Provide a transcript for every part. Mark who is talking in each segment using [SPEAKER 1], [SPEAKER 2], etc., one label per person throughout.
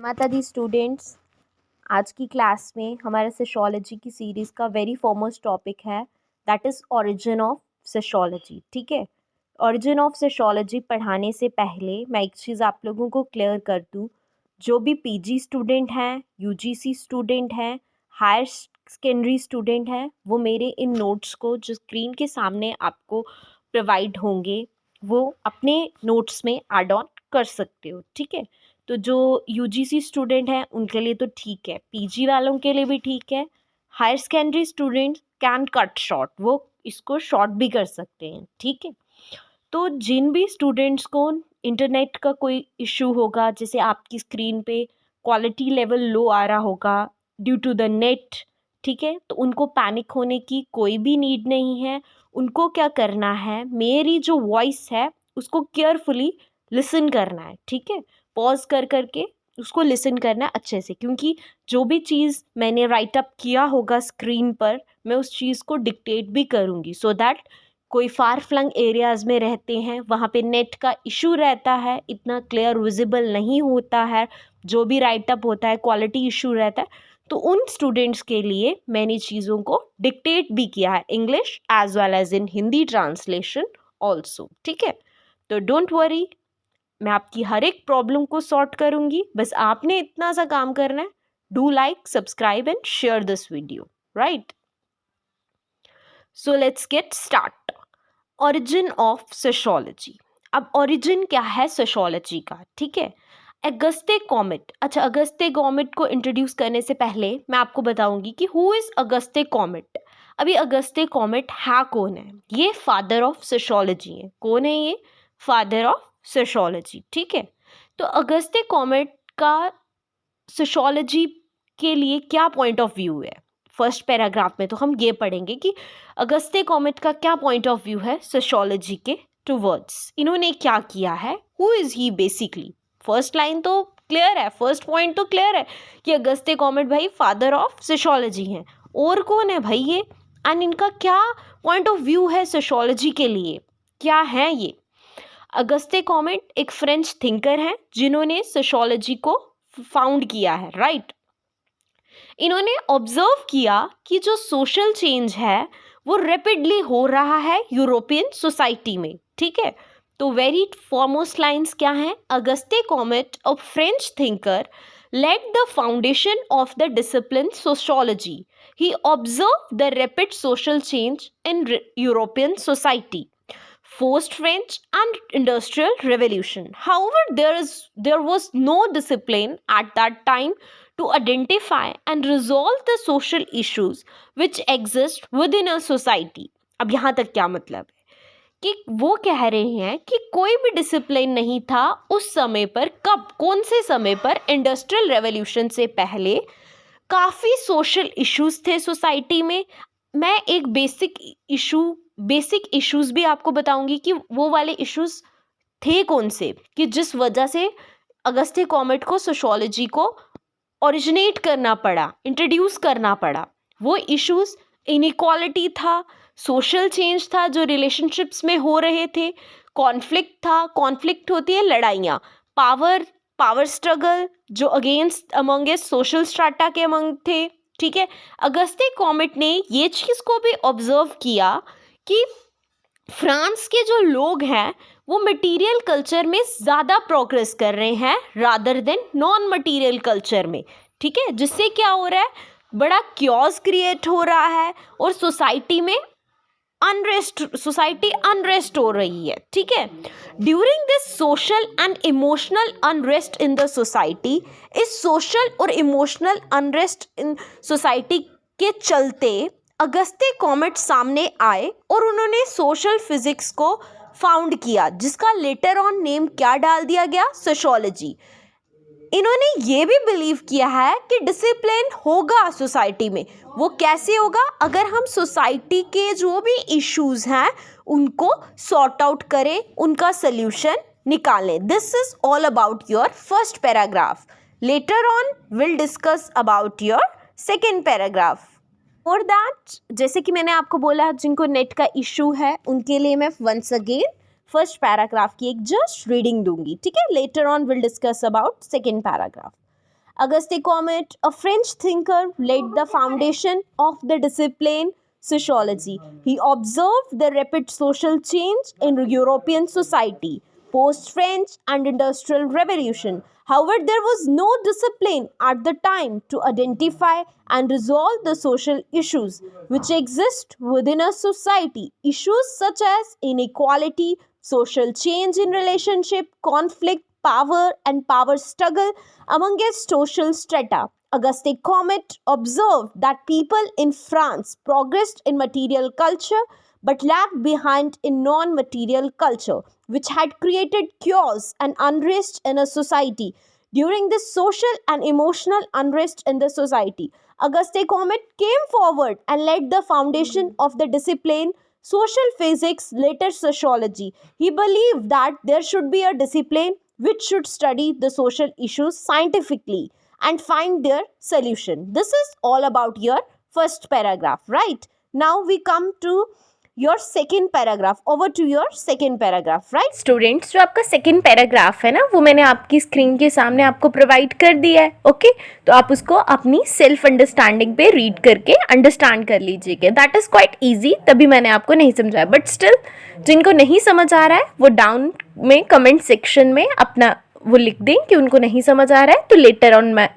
[SPEAKER 1] माता the students, आज की क्लास में हमारा सोशियोलॉजी की सीरीज़ का वेरी फॉरमोस्ट टॉपिक है, that is origin of sociology. ठीक है, ओरिजिन ऑफ सोशियोलॉजी पढ़ाने से पहले मैं एक चीज़ आप लोगों को क्लियर कर दूँ। जो भी पीजी स्टूडेंट हैं, यूजीसी स्टूडेंट हैं, हायर सेकेंडरी स्टूडेंट हैं, वो मेरे इन नोट्स को जो स्क्रीन के सामने आपको प्रोवाइड होंगे वो अपने नोट्स में ऐड ऑन कर सकते हो। ठीक है, तो जो यूजीसी स्टूडेंट हैं उनके लिए तो ठीक है, पीजी वालों के लिए भी ठीक है। Higher secondary student can cut short, वो इसको शॉर्ट भी कर सकते हैं। ठीक है, तो जिन भी स्टूडेंट्स को इंटरनेट का कोई इशू होगा, जैसे आपकी स्क्रीन पे क्वालिटी लेवल लो आ रहा होगा ड्यू टू द नेट, ठीक है, तो उनको पैनिक होने की कोई भी नीड नहीं है। उनको क्या करना है, मेरी जो वॉइस है उसको केयरफुली लिसन करना है। ठीक है, पॉज कर करके उसको लिसन करना है अच्छे से, क्योंकि जो भी चीज़ मैंने राइट अप किया होगा स्क्रीन पर, मैं उस चीज़ को डिक्टेट भी करूँगी, सो दैट कोई फार फ्लंग एरियाज़ में रहते हैं, वहाँ पे नेट का इशू रहता है, इतना क्लियर विजिबल नहीं होता है, जो भी राइट अप होता है क्वालिटी इशू रहता है, तो उन स्टूडेंट्स के लिए मैंने चीज़ों को डिक्टेट भी किया है, English as well as in Hindi translation also. ठीक है, तो डोंट वरी, मैं आपकी हर एक प्रॉब्लम को सॉर्ट करूंगी। बस आपने इतना सा काम करना है, do like, subscribe and share this video, right? So let's get start. Origin of sociology. अब ओरिजिन क्या है सोशियोलॉजी का? ठीक है, अगस्ते कॉमेट। अच्छा, अगस्ते कॉमेट को इंट्रोड्यूस करने से पहले मैं आपको बताऊंगी कि हु इज अगस्ते कॉमेट। अभी अगस्ते कॉमेट है कौन है? ये फादर ऑफ सोशियोलॉजी है। कौन है ये? Father of sociology. ठीक है, तो अगस्ते कॉमेट का सोशियोलॉजी के लिए क्या पॉइंट ऑफ व्यू है? फर्स्ट पैराग्राफ में तो हम ये पढ़ेंगे कि अगस्ते कॉमेट का क्या पॉइंट ऑफ व्यू है सोशियोलॉजी के टूवर्ड्स। इन्होंने क्या किया है, who is he basically. First line तो क्लियर है, फर्स्ट पॉइंट तो क्लियर है कि अगस्ते कॉमेट भाई फादर ऑफ सोशियोलॉजी हैं। और कौन है भाई ये, एंड इनका क्या पॉइंट ऑफ व्यू है सोशियोलॉजी के लिए, क्या है ये? अगस्ते कॉमेट एक फ्रेंच थिंकर हैं जिन्होंने सोशियोलॉजी को फाउंड किया है, राइट? इन्होंने ऑब्जर्व किया कि जो सोशल चेंज है वो रैपिडली हो रहा है यूरोपियन सोसाइटी में। ठीक है, तो वेरी फॉरमोस्ट लाइंस क्या हैं? Auguste Comte, a French thinker, laid the foundation of the discipline sociology. He observed the rapid social change in European society post French and Industrial Revolution. However, there was no discipline at that time to identify and resolve the social issues which exist within a society. अब यहाँ तक क्या मतलब है कि वो कह रहे हैं कि कोई भी डिसिप्लिन नहीं था उस समय पर। कब, कौन से समय पर? इंडस्ट्रियल रेवोल्यूशन से पहले काफ़ी सोशल इश्यूज थे सोसाइटी में। मैं एक बेसिक इश्यूज भी आपको बताऊंगी कि वो वाले इश्यूज थे कौन से, कि जिस वजह से अगस्ते कॉमेट को सोशियोलॉजी को ओरिजिनेट करना पड़ा, इंट्रोड्यूस करना पड़ा। वो इश्यूज इनइक्वालिटी था, सोशल चेंज था जो रिलेशनशिप्स में हो रहे थे, कॉन्फ्लिक्ट था, कॉन्फ्लिक्ट होती है लड़ाइयाँ, पावर स्ट्रगल जो अगेंस्ट अमंगेस्ट सोशल स्ट्राटा के अमंग थे। ठीक है, अगस्ते कॉमेट ने ये चीज़ को भी ऑब्जर्व किया कि फ्रांस के जो लोग हैं वो मटेरियल कल्चर में ज़्यादा प्रोग्रेस कर रहे हैं rather than non material culture में। ठीक है, जिससे क्या हो रहा है, बड़ा क्योस क्रिएट हो रहा है और सोसाइटी में सोसाइटी अनरेस्ट हो रही है। ठीक है, during this social and emotional unrest in the society, इस सोशल और इमोशनल अनरेस्ट इन सोसाइटी के चलते अगस्ते कॉमेट सामने आए और उन्होंने सोशल फिजिक्स को फाउंड किया, जिसका लेटर ऑन नेम क्या डाल दिया गया? सोशियोलॉजी। इन्होंने ये भी बिलीव किया है कि डिसिप्लिन होगा सोसाइटी में। वो कैसे होगा? अगर हम सोसाइटी के जो भी इश्यूज हैं उनको सॉर्ट आउट करें, उनका सल्यूशन निकालें। This is all about your first paragraph. Later on will discuss about your second paragraph. For that, जैसे कि मैंने आपको बोला, जिनको नेट का इशू है उनके लिए मैं वंस अगेन फर्स्ट पैराग्राफ की एक जस्ट रीडिंग दूंगी। ठीक है, later on will discuss about second paragraph. Auguste Comte, a French thinker, laid the foundation of the discipline sociology. He observed the rapid social change in European society post French and Industrial Revolution. However, there was no discipline at the time to identify and resolve the social issues which exist within a society. Issues such as inequality, social change in relationship, conflict, power, and power struggle among its social strata. Auguste Comte observed that people in France progressed in material culture but lagged behind in non material culture, which had created chaos and unrest in a society. During this social and emotional unrest in the society, Auguste Comte came forward and laid the foundation of the discipline social physics, later sociology. He believed that there should be a discipline which should study the social issues scientifically and find their solution. This is all about your first paragraph, right? Now we come to your second paragraph. Over to your second paragraph, right?
[SPEAKER 2] Students, जो आपका second paragraph है ना, वो मैंने आपकी screen के सामने आपको प्रोवाइड कर दिया है. ओके, तो आप उसको अपनी सेल्फ अंडरस्टैंडिंग पे रीड करके अंडरस्टैंड कर लीजिएगा. दैट इज़ क्वाइट ईजी, तभी मैंने आपको नहीं समझाया. बट स्टिल जिनको नहीं समझ आ रहा है वो डाउन में कमेंट सेक्शन में अपना वो लिख दें कि उनको नहीं समझ आ रहा है, तो लेटर ऑन मैं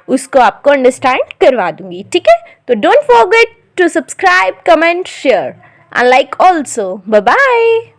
[SPEAKER 2] उसको आपको अंडरस्टैंड करवा दूंगी. ठीक है, तो don't forget to subscribe, comment, share and like also. Bye bye.